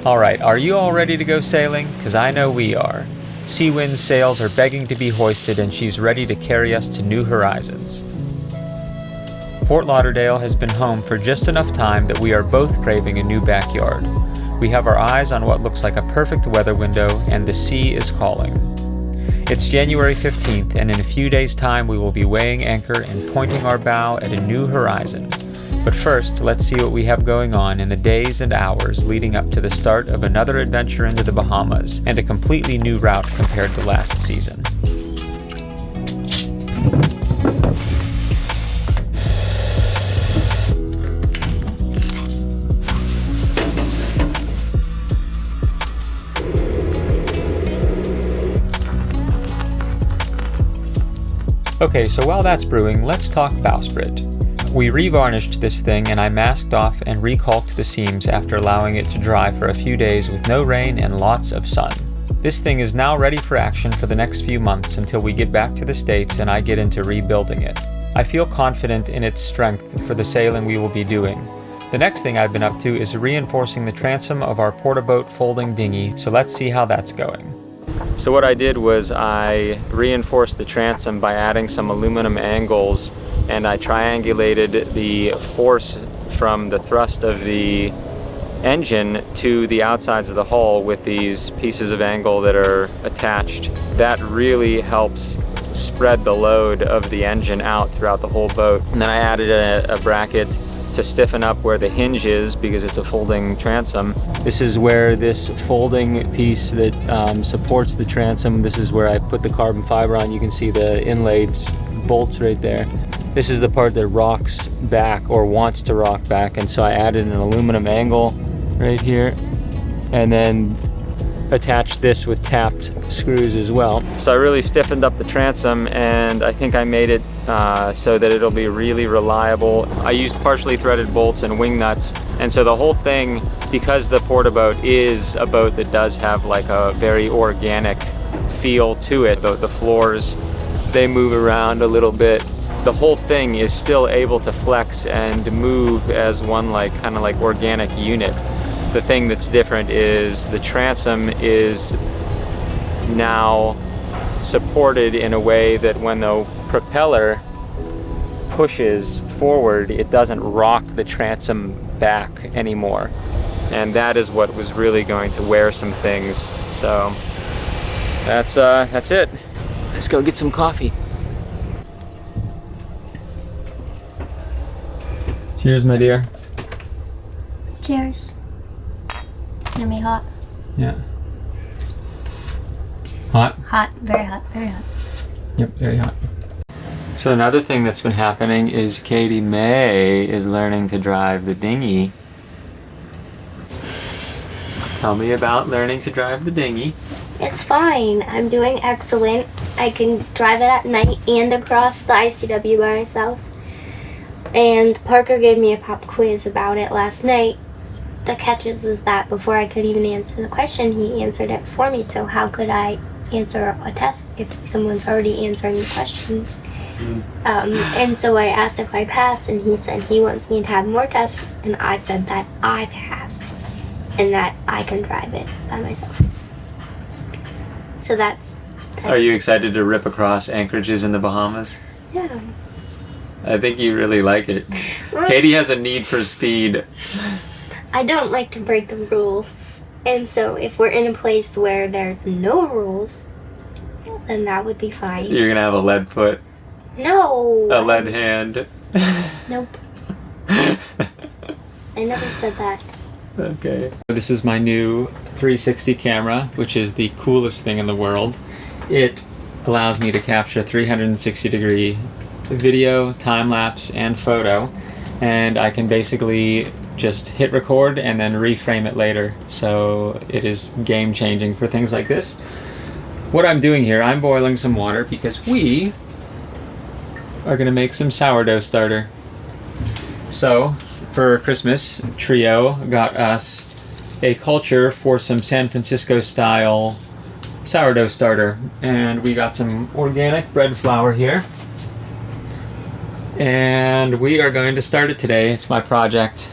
Alright, are you all ready to go sailing? Because I know we are. Seawind's sails are begging to be hoisted and she's ready to carry us to new horizons. Fort Lauderdale has been home for just enough time that we are both craving a new backyard. We have our eyes on what looks like a perfect weather window, and the sea is calling. It's January 15th, and in a few days' time we will be weighing anchor and pointing our bow at a new horizon. But first, let's see what we have going on in the days and hours leading up to the start of another adventure into the Bahamas, and a completely new route compared to last season. Okay, so while that's brewing, let's talk bowsprit. We revarnished this thing and I masked off and recalked the seams after allowing it to dry for a few days with no rain and lots of sun. This thing is now ready for action for the next few months until we get back to the States and I get into rebuilding it. I feel confident in its strength for the sailing we will be doing. The next thing I've been up to is reinforcing the transom of our portaboat folding dinghy, so let's see how that's going. So what I did was I reinforced the transom by adding some aluminum angles, and I triangulated the force from the thrust of the engine to the outsides of the hull with these pieces of angle that are attached. That really helps spread the load of the engine out throughout the whole boat. And then I added a bracket to stiffen up where the hinge is because it's a folding transom. This is where this folding piece that supports the transom, this is where I put the carbon fiber on. You can see the inlaid bolts right there. This is the part that rocks back or wants to rock back, and so I added an aluminum angle right here and then attached this with tapped screws as well. So I really stiffened up the transom, and I think I made it so that it'll be really reliable. I used partially threaded bolts and wing nuts, and so the whole thing, because the portaboat is a boat that does have like a very organic feel to it, the floors, they move around a little bit. The whole thing is still able to flex and move as one kind of organic unit. The thing that's different is the transom is now supported in a way that when the propeller pushes forward, it doesn't rock the transom back anymore. And that is what was really going to wear some things. So that's it. Let's go get some coffee. Cheers, my dear. Cheers. Gonna be hot. Yeah. Hot? Hot, very hot, very hot. Yep, very hot. So another thing that's been happening is Katie May is learning to drive the dinghy. Tell me about learning to drive the dinghy. It's fine. I'm doing excellent. I can drive it at night and across the ICW by myself. And Parker gave me a pop quiz about it last night. The catch is that before I could even answer the question, he answered it for me. So how could I answer a test if someone's already answering the questions? And so I asked if I passed, and he said he wants me to have more tests, and I said that I passed and that I can drive it by myself. So that's Are you excited to rip across anchorages in the Bahamas? Yeah. I think you really like it. Katie has a need for speed. I don't like to break the rules. And so if we're in a place where there's no rules, then that would be fine. You're gonna have a lead foot. No. A lead hand. Nope. I never said that. Okay. This is my new 360 camera, which is the coolest thing in the world. It allows me to capture 360-degree video, time-lapse, and photo, and I can basically just hit record and then reframe it later. So it is game-changing for things like this. What I'm doing here, I'm boiling some water because we are going to make some sourdough starter. So for Christmas, Trio got us a culture for some San Francisco style sourdough starter, and we got some organic bread flour here, and we are going to start it today. It's my project.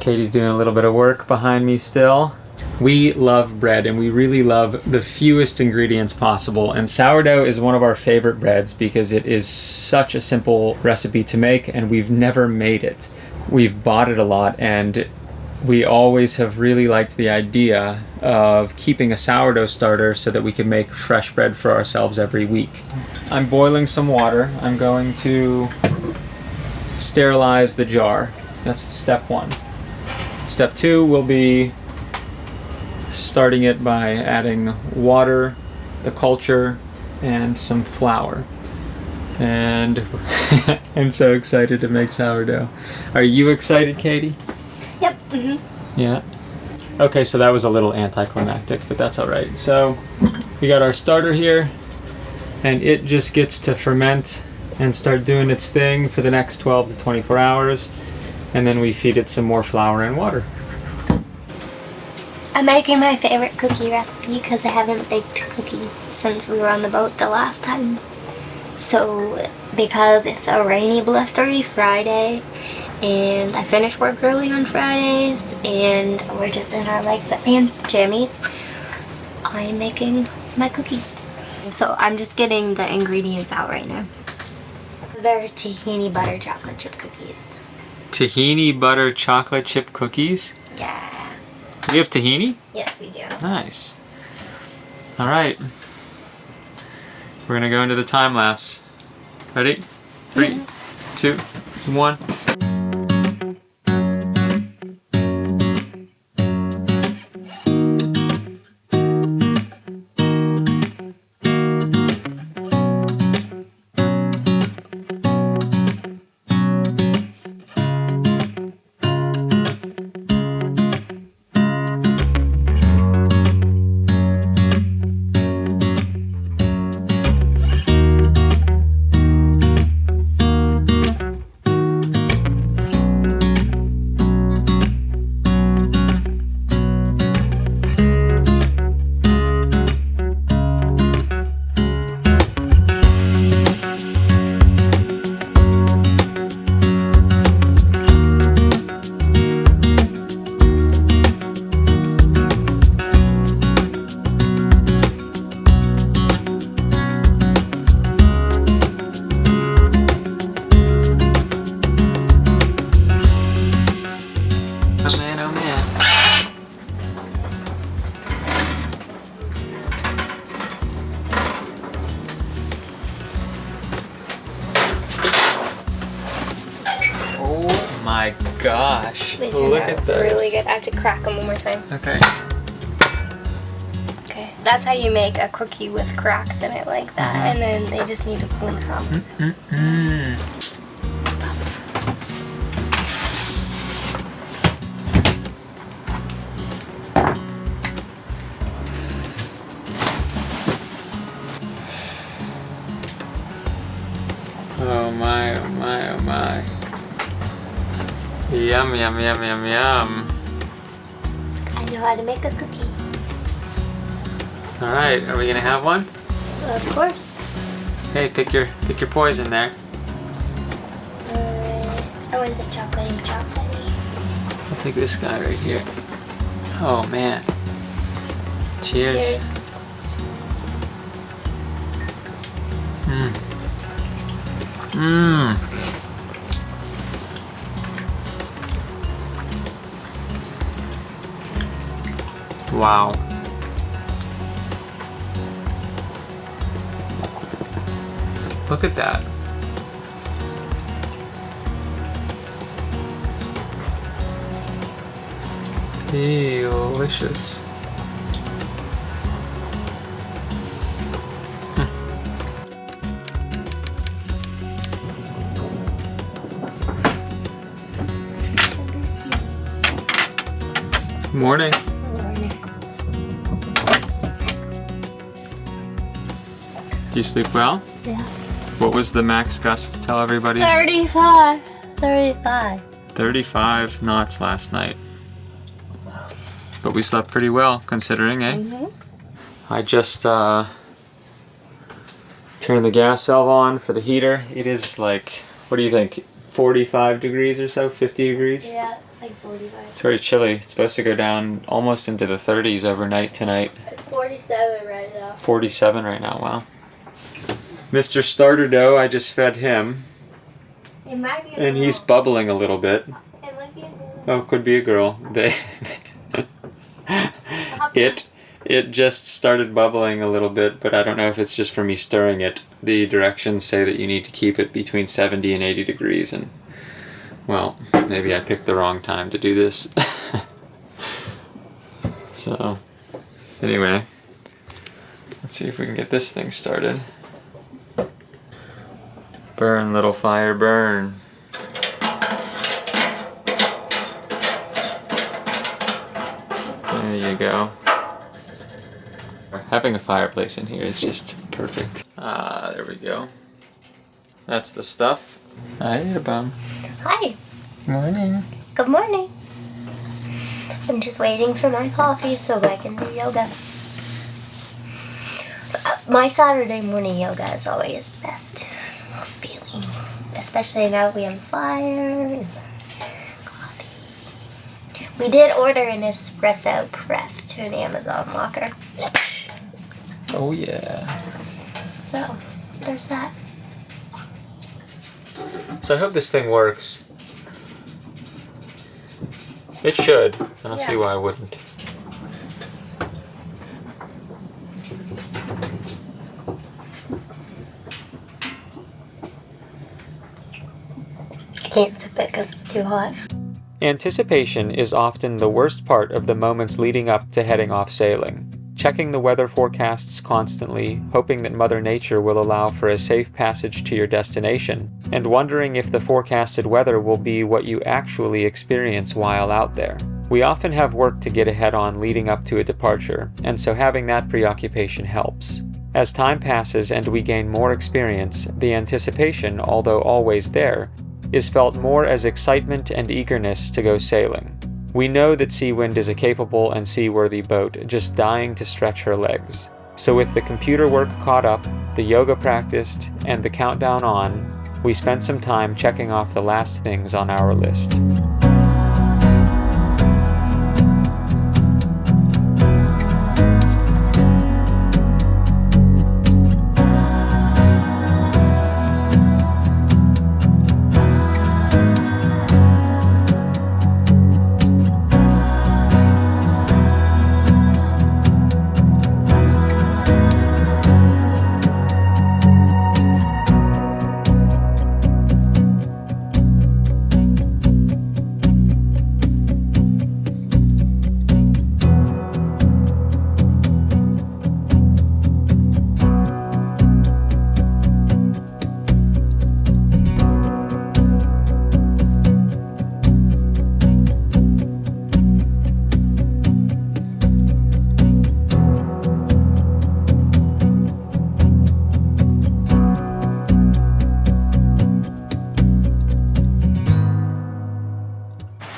Katie's doing a little bit of work behind me still. We love bread, and we really love the fewest ingredients possible, and sourdough is one of our favorite breads because it is such a simple recipe to make, and we've never made it. We've bought it a lot, and we always have really liked the idea of keeping a sourdough starter so that we can make fresh bread for ourselves every week. I'm boiling some water. I'm going to sterilize the jar. That's step 1. Step 2 will be starting it by adding water, the culture, and some flour. And I'm so excited to make sourdough. Are you excited, Katie? Yep. Mm-hmm. Yeah. Okay, so that was a little anticlimactic, but that's all right. So we got our starter here, and it just gets to ferment and start doing its thing for the next 12 to 24 hours, and then we feed it some more flour and water. I'm making my favorite cookie recipe because I haven't baked cookies since we were on the boat the last time. So, because it's a rainy, blustery Friday, and I finish work early on Fridays, and we're just in our like sweatpants, jammies, I'm making my cookies. So I'm just getting the ingredients out right now. They're tahini butter chocolate chip cookies. Tahini butter chocolate chip cookies? Yeah. You have tahini? Yes, we do. Nice. All right. We're gonna go into the time lapse. Ready? 3, 2, 1. My gosh. These Look are at this. really good. I have to crack them one more time. Okay. Okay. That's how you make a cookie with cracks in it like that. And then they just need to pull across. Oh my, oh my, oh my. Yum, yum, yum, yum, yum. I know how to make a cookie. Alright, are we gonna have one? Of course. Hey, pick your poison there. I want the chocolatey. I'll take this guy right here. Oh man. Cheers. Cheers. Wow. Look at that. Delicious. Morning. Do you sleep well? Yeah. What was the max gust? Tell everybody. 35. 35. 35 knots last night. But we slept pretty well, considering, eh? I just turned the gas valve on for the heater. It is like, what do you think? 45 degrees or so, 50 degrees. Yeah, it's like 45. It's very chilly. It's supposed to go down almost into the 30s overnight tonight. It's 47 right now. 47 right now, wow. Mr. Starter Dough, I just fed him. It might be a And girl. he's bubbling a little bit. It might be a girl. Oh, could be a girl. It just started bubbling a little bit, but I don't know if it's just for me stirring it. The directions say that you need to keep it between 70 and 80 degrees, and, well, maybe I picked the wrong time to do this. So, anyway, let's see if we can get this thing started. Burn, little fire, burn. There you go. Having a fireplace in here is just perfect. Ah, there we go. That's the stuff. Hi, Bum. Hi. Morning. Good morning. I'm just waiting for my coffee so I can do yoga. My Saturday morning yoga is always the best feeling. Especially now we have fire and coffee. We did order an espresso press to an Amazon locker. Oh, yeah. So, there's that. So I hope this thing works. It should. I don't see why I wouldn't. I can't sip it because it's too hot. Anticipation is often the worst part of the moments leading up to heading off sailing. Checking the weather forecasts constantly, hoping that Mother Nature will allow for a safe passage to your destination, and wondering if the forecasted weather will be what you actually experience while out there. We often have work to get ahead on leading up to a departure, and so having that preoccupation helps. As time passes and we gain more experience, the anticipation, although always there, is felt more as excitement and eagerness to go sailing. We know that Seawind is a capable and seaworthy boat, just dying to stretch her legs. So with the computer work caught up, the yoga practiced, and the countdown on, we spent some time checking off the last things on our list.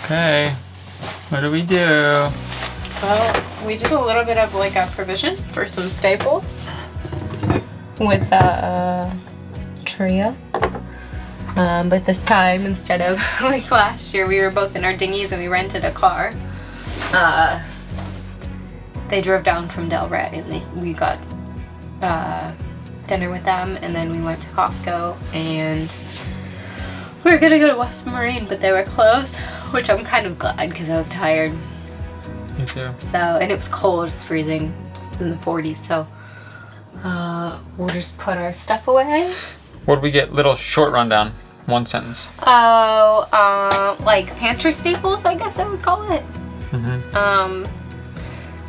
Okay, what do we do? Well, we did a little bit of like a provision for some staples with trio. But this time, instead of like last year, we were both in our dinghies and we rented a car. They drove down from Del Rey and we got dinner with them, and then we went to Costco, and we were gonna go to West Marine, but they were closed, which I'm kind of glad because I was tired. Me too. So, and it was cold, it's freezing, just in the 40s, so we'll just put our stuff away. What did we get? Little short rundown. One sentence. Oh, like pantry staples, I guess I would call it. Mm-hmm.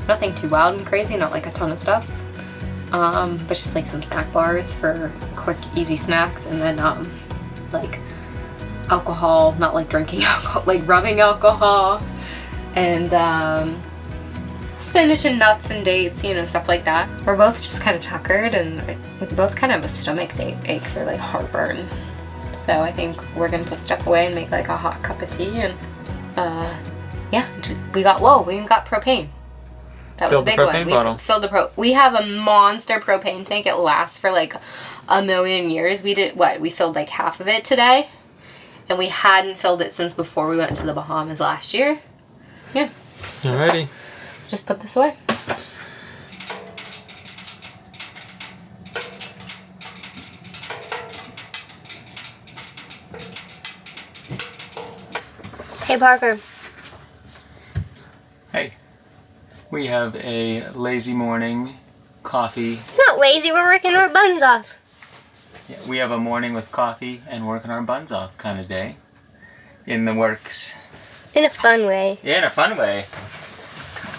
Nothing too wild and crazy, not like a ton of stuff. But just like some snack bars for quick, easy snacks, and then like alcohol, not like drinking alcohol, like rubbing alcohol, and spinach and nuts and dates, you know, stuff like that. We're both just kind of tuckered, and we both kind of have stomach aches or like heartburn. So I think we're gonna put stuff away and make like a hot cup of tea, and yeah, we got propane. That was a big one. We filled the we have a monster propane tank. It lasts for like a million years. We filled like half of it today. And we hadn't filled it since before we went to the Bahamas last year. Yeah. Alrighty. Let's just put this away. Hey, Parker. Hey. We have a lazy morning coffee. It's not lazy. We're working our buns off. Yeah, we have a morning with coffee and working our buns off kind of day. In the works. In a fun way. Yeah, in a fun way.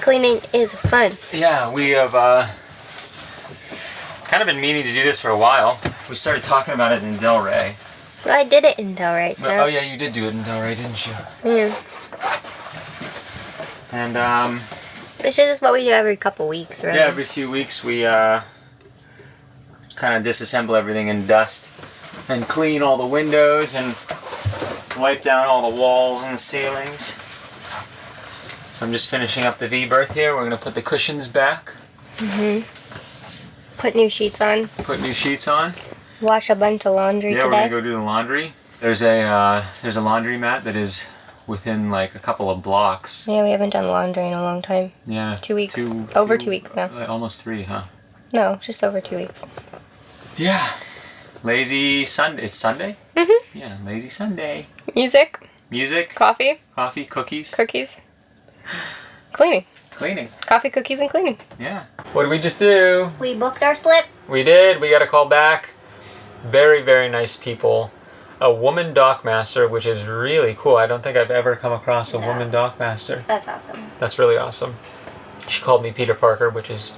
Cleaning is fun. Yeah, we have kind of been meaning to do this for a while. We started talking about it in Delray. Well, I did it in Delray, so. Oh yeah, you did do it in Delray, didn't you? Yeah. And This is just what we do every couple weeks, right? yeah, every few weeks we kind of disassemble everything and dust and clean all the windows and wipe down all the walls and the ceilings. So I'm just finishing up the V-berth here. We're gonna put the cushions back. Put new sheets on. Put new sheets on. Wash a bunch of laundry Yeah, today. we're gonna go do the laundry. There's a laundry mat that is within like a couple of blocks. Yeah, we haven't done laundry in a long time. Yeah. 2 weeks. Over 2 weeks now. Almost 3, huh? No, just over 2 weeks. Yeah. Lazy Sunday. It's Sunday? Mm-hmm. Yeah, lazy Sunday. Music, Music, coffee, coffee, cookies, cookies, cleaning. cleaning. Coffee, cookies, and cleaning. Yeah. What did we just do? We booked our slip. We did. We got a call back. Very, very nice people. A woman dockmaster, which is really cool. I don't think I've ever come across a woman dockmaster. That's awesome. That's really awesome. She called me Peter Parker, which is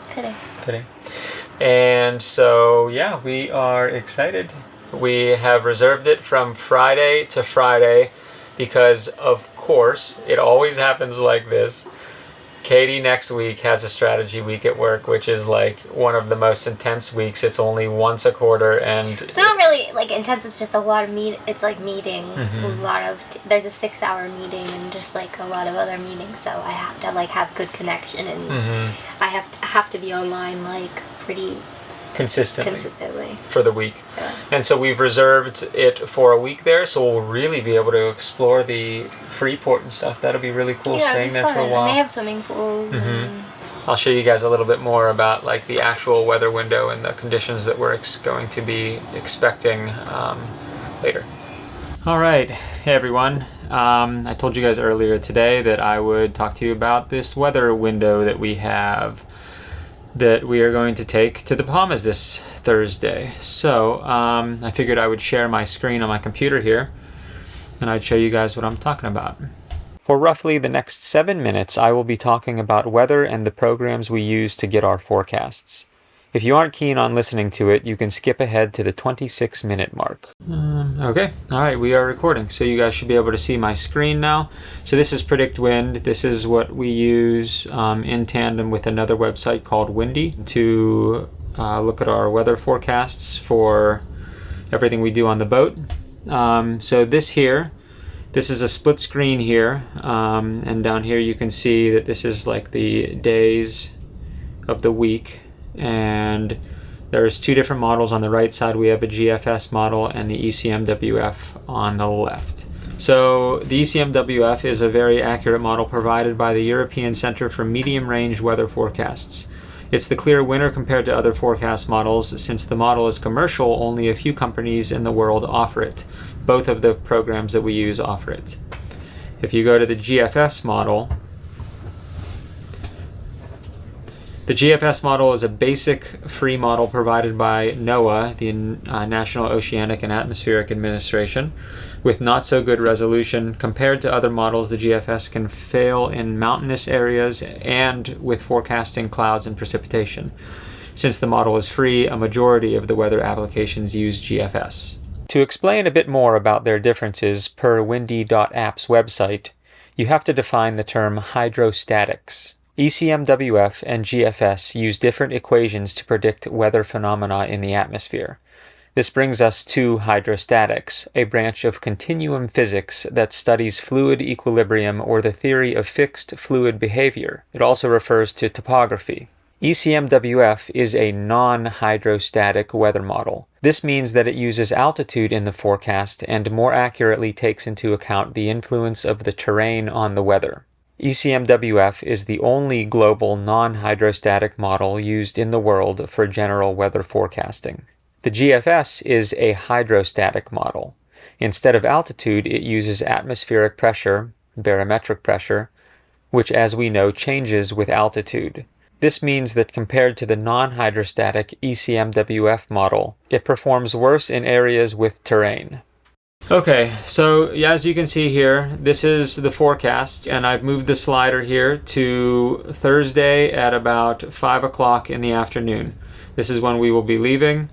Fitting. fitting. And so, yeah, we are excited. We have reserved it from Friday to Friday because, of course, it always happens like this. Katie next week has a strategy week at work, which is like one of the most intense weeks. It's only once a quarter, and It's not really like intense. It's just a lot of it's like meetings. A lot of there's a 6-hour meeting and just like a lot of other meetings. So I have to like have good connection and I have to be online like pretty consistently for the week. Yeah. And so we've reserved it for a week there, so we'll really be able to explore the Freeport and stuff. That'll be really cool, staying there for a while. And they have swimming pools. And I'll show you guys a little bit more about like the actual weather window and the conditions that we're going to be expecting later. All right, hey everyone. I told you guys earlier today that I would talk to you about this weather window that we have that we are going to take to the Bahamas this Thursday. So I figured I would share my screen on my computer here and I'd show you guys what I'm talking about. For roughly the next 7 minutes, I will be talking about weather and the programs we use to get our forecasts. If you aren't keen on listening to it, you can skip ahead to the 26-minute mark. Okay, all right, we are recording, so you guys should be able to see my screen now. So this is Predict Wind. This is what we use in tandem with another website called Windy to look at our weather forecasts for everything we do on the boat. So this is a split screen here, and down here you can see that this is like the days of the week. And there's 2 different models. On the right side we have a GFS model and the ECMWF on the left. So the ECMWF is a very accurate model provided by the European Center for Medium Range Weather Forecasts. It's the clear winner compared to other forecast models. Since the model is commercial, only a few companies in the world offer it. Both of the programs that we use offer it. If you go to the GFS model, the GFS model is a basic free model provided by NOAA, the National Oceanic and Atmospheric Administration, with not so good resolution. Compared to other models, the GFS can fail in mountainous areas and with forecasting clouds and precipitation. Since the model is free, a majority of the weather applications use GFS. To explain a bit more about their differences per windy.app's website, you have to define the term hydrostatics. ECMWF and GFS use different equations to predict weather phenomena in the atmosphere. This brings us to hydrostatics, a branch of continuum physics that studies fluid equilibrium or the theory of fixed fluid behavior. It also refers to topography. ECMWF is a non-hydrostatic weather model. This means that it uses altitude in the forecast and more accurately takes into account the influence of the terrain on the weather. ECMWF is the only global non-hydrostatic model used in the world for general weather forecasting. The GFS is a hydrostatic model. Instead of altitude, it uses atmospheric pressure, barometric pressure, which, as we know, changes with altitude. This means that compared to the non-hydrostatic ECMWF model, it performs worse in areas with terrain. Okay, so as you can see here, this is the forecast, and I've moved the slider here to Thursday at about 5 o'clock in the afternoon. This is when we will be leaving.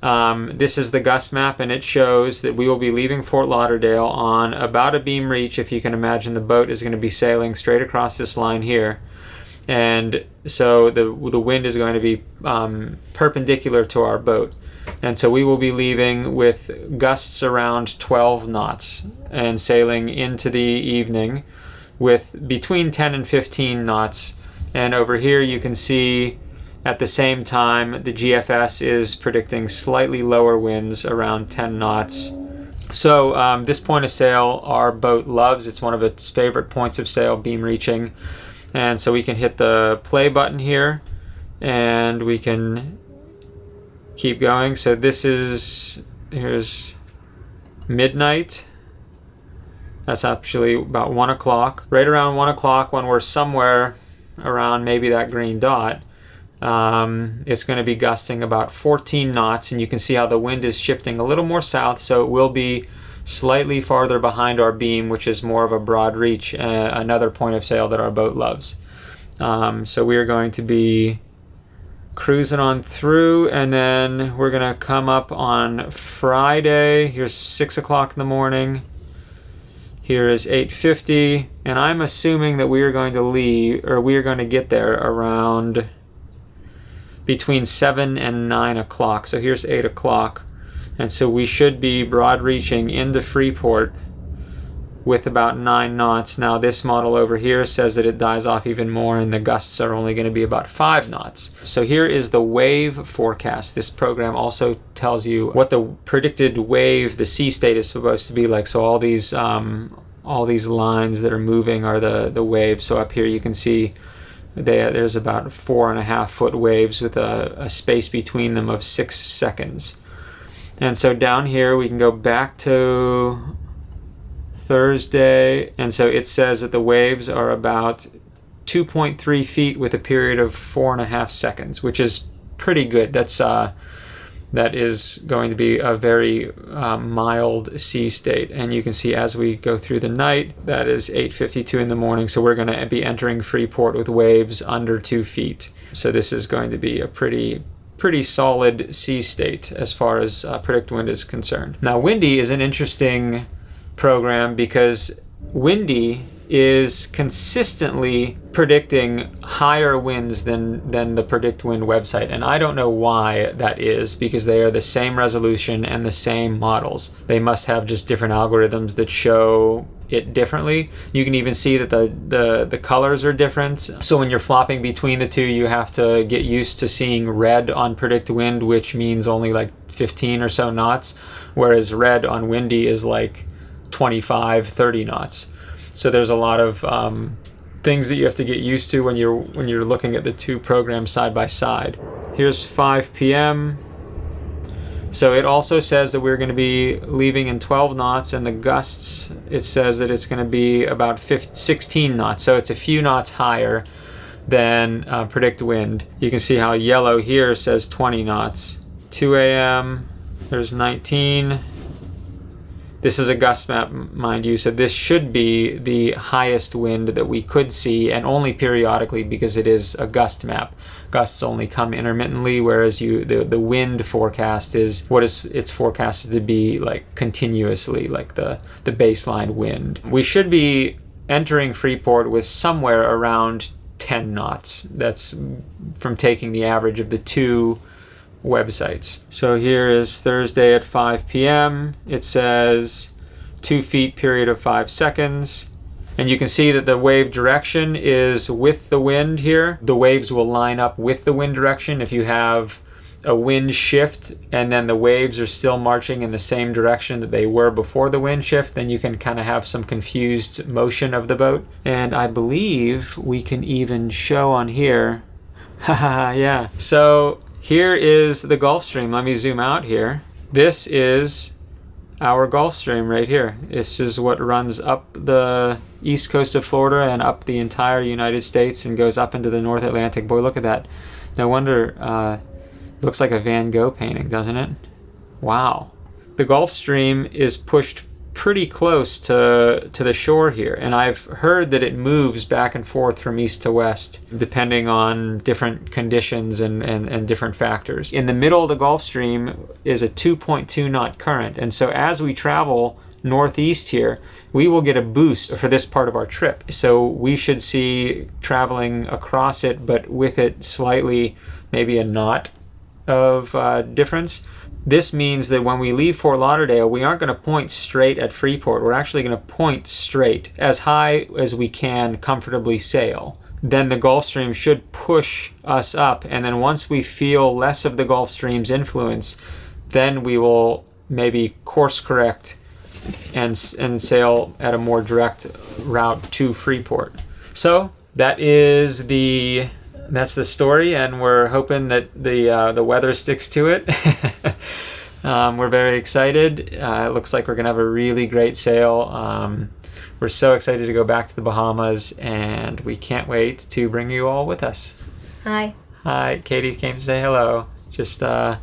This is the gust map, and it shows that we will be leaving Fort Lauderdale on about a beam reach. If you can imagine, the boat is going to be sailing straight across this line here. And so the wind is going to be perpendicular to our boat. And so we will be leaving with gusts around 12 knots and sailing into the evening with between 10 and 15 knots. And over here you can see at the same time the GFS is predicting slightly lower winds around 10 knots. So this point of sail our boat loves. It's one of its favorite points of sail, beam reaching. And so we can hit the play button here and we can keep going. So here's midnight. That's actually about 1 o'clock. Right around 1 o'clock, when we're somewhere around maybe that green dot, it's going to be gusting about 14 knots, and you can see how the wind is shifting a little more south, so it will be slightly farther behind our beam, which is more of a broad reach, another point of sail that our boat loves. So we are going to be cruising on through, and then we're going to come up on Friday. Here's 6 o'clock in the morning. Here is 8:50, and I'm assuming that we are going to leave, or we are going to get there around between 7 and 9 o'clock. So here's 8 o'clock. And so we should be broad reaching into Freeport with about 9 knots. Now this model over here says that it dies off even more and the gusts are only going to be about 5 knots. So here is the wave forecast. This program also tells you what the predicted wave, the sea state, is supposed to be like. So all these lines that are moving are the waves. So up here you can see there's about 4.5 foot waves with a space between them of 6 seconds. And so down here we can go back to Thursday, and so it says that the waves are about 2.3 feet with a period of 4.5 seconds, which is pretty good. That is going to be a very mild sea state. And you can see as we go through the night, that is 8:52 in the morning, so we're going to be entering Freeport with waves under 2 feet. So this is going to be a pretty solid sea state as far as predict wind is concerned. Now Windy is an interesting program because Windy is consistently predicting higher winds than the Predict Wind website, and I don't know why that is, because they are the same resolution and the same models. They must have just different algorithms that show it differently. You can even see that the colors are different. So when you're flopping between the two, you have to get used to seeing red on Predict Wind, which means only like 15 or so knots, whereas red on Windy is like 25, 30 knots. So there's a lot of things that you have to get used to when you're looking at the two programs side by side. Here's 5 p.m. So it also says that we're going to be leaving in 12 knots, and the gusts, it says that it's going to be about 16 knots. So it's a few knots higher than Predict Wind. You can see how yellow here says 20 knots. 2 a.m. there's 19. This is a gust map, mind you, so this should be the highest wind that we could see, and only periodically because it is a gust map. Gusts only come intermittently, whereas the wind forecast is what it's forecasted to be like continuously, like the baseline wind. We should be entering Freeport with somewhere around 10 knots. That's from taking the average of the two websites. So here is Thursday at 5 p.m. It says 2 feet period of 5 seconds. And you can see that the wave direction is with the wind here. The waves will line up with the wind direction. If you have a wind shift and then the waves are still marching in the same direction that they were before the wind shift, then you can kind of have some confused motion of the boat. And I believe we can even show on here. Haha, yeah. So here is the Gulf Stream. Let me zoom out here. This is our Gulf Stream right here. This is what runs up the east coast of Florida and up the entire United States and goes up into the North Atlantic. Boy, look at that. No wonder, looks like a Van Gogh painting, doesn't it? Wow. The Gulf Stream is pushed pretty close to the shore here, and I've heard that it moves back and forth from east to west depending on different conditions and different factors. In the middle of the Gulf Stream is a 2.2 knot current, and so as we travel northeast here, we will get a boost for this part of our trip. So we should see traveling across it, but with it slightly maybe a knot of difference. This means that when we leave Fort Lauderdale, we aren't going to point straight at Freeport. We're actually going to point straight as high as we can comfortably sail. Then the Gulf Stream should push us up, and then once we feel less of the Gulf Stream's influence, then we will maybe course correct and sail at a more direct route to Freeport. So that's the story, and we're hoping that the weather sticks to it. We're very excited. It looks like we're gonna have a really great sail. We're so excited to go back to the Bahamas, and we can't wait to bring you all with us. Hi. Hi, Katie came to say hello. Just I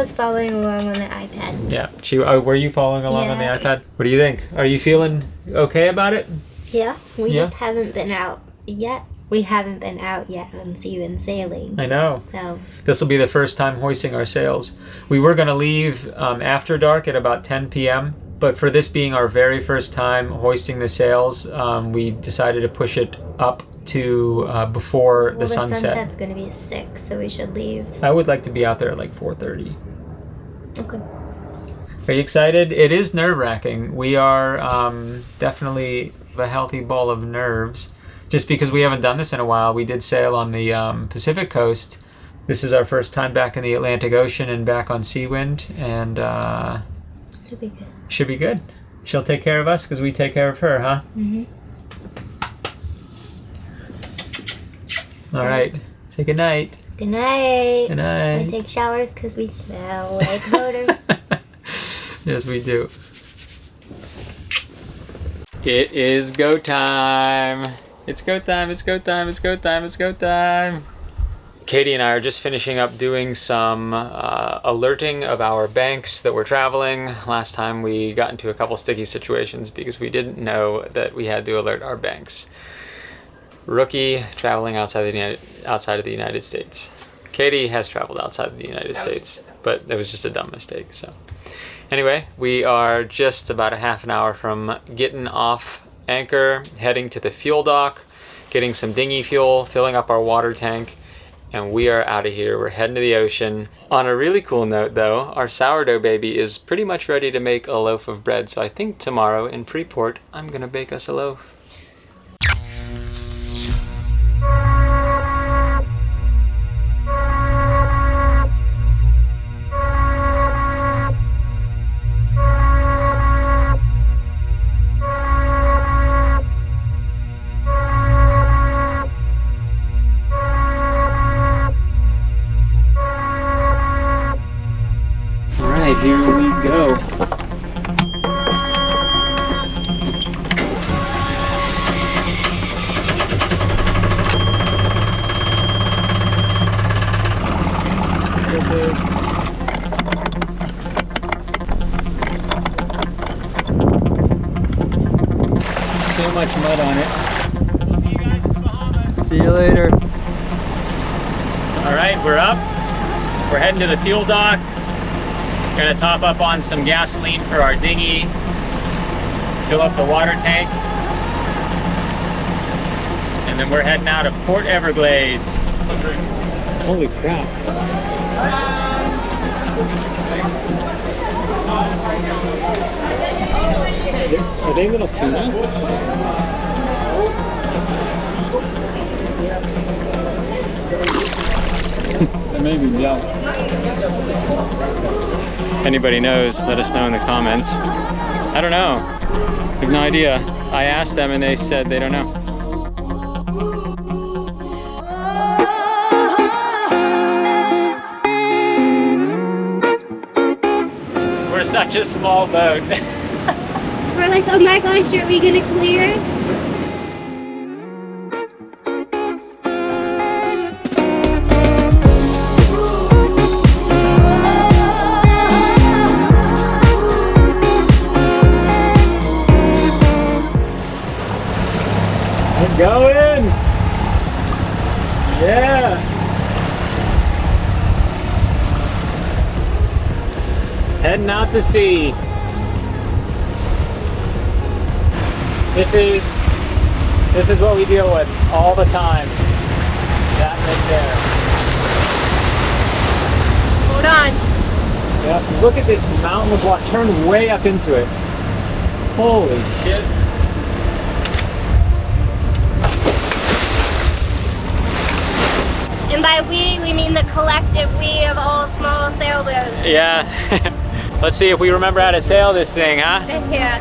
was following along on the iPad. yeah. Were you following along on the Yeah. iPad? What do you think? Are you feeling okay about it? Yeah, we Yeah? just haven't been out yet. We haven't been out yet on seawind sailing. I know. So This will be the first time hoisting our sails. We were going to leave after dark at about 10 p.m., but for this being our very first time hoisting the sails, we decided to push it up to before the sunset. The sunset's going to be at 6, so we should leave. I would like to be out there at like 4:30. Okay. Are you excited? It is nerve-wracking. We are definitely a healthy ball of nerves. Just because we haven't done this in a while. We did sail on the Pacific coast. This is our first time back in the Atlantic Ocean and back on Seawind, and Should be good. should be good. She'll take care of us because we take care of her, huh? Mm-hmm. All right. Say good night. Good night. Good I night. take showers because we smell like motors. Yes, we do. It is go time. It's go time, it's go time, it's go time, it's go time. Katie and I are just finishing up doing some alerting of our banks that we're traveling. Last time we got into a couple sticky situations because we didn't know that we had to alert our banks. Rookie traveling outside of the United States. Katie has traveled outside of the United States, but it was just a dumb mistake. So anyway, we are just about a half an hour from getting off anchor, heading to the fuel dock, getting some dinghy fuel, filling up our water tank, and we are out of here. We're heading to the ocean. On a really cool note though, our sourdough baby is pretty much ready to make a loaf of bread, so I think tomorrow in Freeport I'm gonna bake us a loaf. Here we go. So much mud on it. See you guys in the Bahamas. See you later. All right, we're up. We're heading to the fuel dock. Gonna top up on some gasoline for our dinghy, fill up the water tank, and then we're heading out of Port Everglades. Holy crap. Are they little tuna? They may be yellow. If anybody knows, let us know in the comments. I don't know. I have no idea. I asked them and they said they don't know. We're such a small boat. We're like, oh my gosh, are we gonna clear? We're going! Yeah! Heading out to sea. This is what we deal with all the time. That right there. Hold on. Yeah, look at this mountain of water. Turn way up into it. Holy shit. And by we mean the collective we of all small sailboats. Yeah. Let's see if we remember how to sail this thing, huh? Yeah.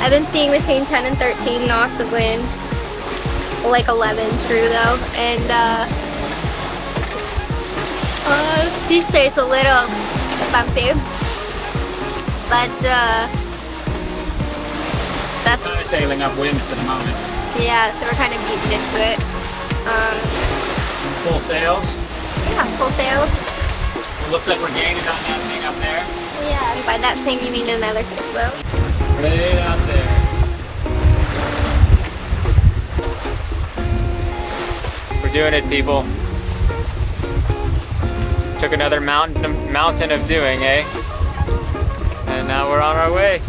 I've been seeing between 10 and 13 knots of wind, like 11 true though, and sea stays a little bumpy, but that's Kind of sailing upwind for the moment. yeah. So we're kind of beating into it. Full sails. Yeah, full sails. Looks like we're gaining on that thing up there. Yeah, and by that thing you mean another sailboat. Way out there. We're doing it, people. Took another mountain of doing, eh? And now we're on our way.